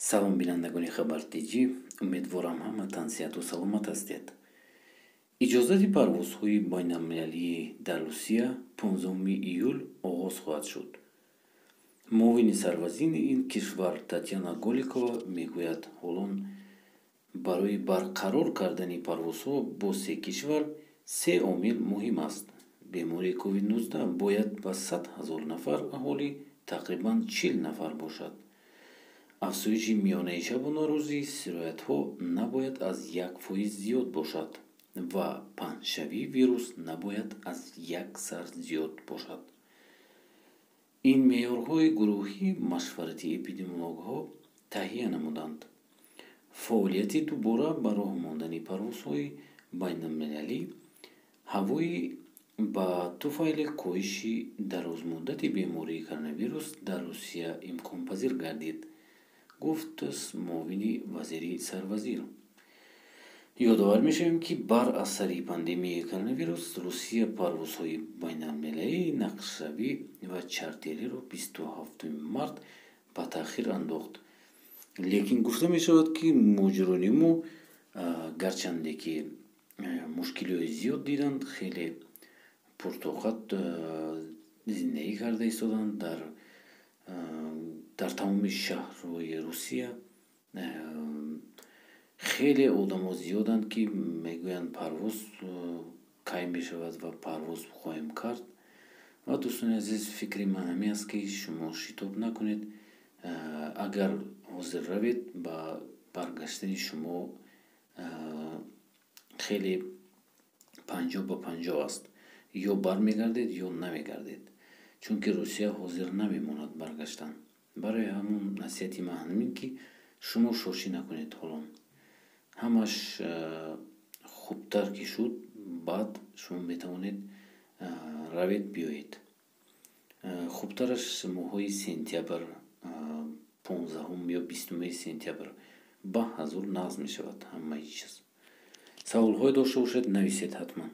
салом бинандагони хабартиҷӣ, умедворам ҳама тансиҳату саломат ҳастед. иҷозати парвозҳои байналмилалӣ дар Русия 15 июл оғоз хоҳад шуд. муовини сарвазири ин кишвар Татьяна Голикова мегӯяд, ҳолон барои барқарор кардани парвозҳо бо се кишвар се омил муҳим аст. бемории COVID-19 бояд ба 100 000 нафар аҳолӣ тақрибан 40 нафар бошад. афзоиши миёнаи шабона рӯзи сироятҳо набояд аз 1% зиёд бошад ва паҳншавии вирус набояд аз 1% зиёд бошад. ин меъёрҳои гурӯҳи машварати эпидемиологҳо таҳия намуданд. фаъолияти дубора ба роҳ мондани парвозҳои байналмилалӣ ҳавои ба туфайли коҳиши дарозмуддати бемории коронавирус дар Русия имконпазир гардид, гуфт муовини вазири сарвазир. ёдовар мешавем, ки бар асари пандемияи коронавирус Русия парвозҳои байналмилалии нақшавӣ ва чартериро 27 март ба таъхир андохт. лекин гуфта мешавад, ки муҷирони мо гарчанде ки мушкилиҳои зиёд диданд, хеле пуртоқат зиндагӣ карда истоданд дар тамоми шаҳрҳои Русия. хеле одамо зиёданд, ки мегӯянд парвоз кай мешавад ва парвоз хоҳем кард. ва дӯстони азиз, фикри ман ҳамин аст, ки шумо шитоб накунед. агар ҳозир равед, ба баргаштани шумо хеле 50-50 аст. ё бармегардед, ё намегардед, чунки Русия ҳозир намемонад баргаштан. барои ҳамон насиҳати ман ҳамин, ки шумо шошӣ накунед. ҳолон ҳамаш хубтар ки шуд, баъд шумо метавонед равед биёед. хубтараш моҳҳои сентябр, 15 ё 20 сентябр ба ҳазур нағз мешавад ҳамаи чиз. саволҳое дошта бошед, нависед ҳатман.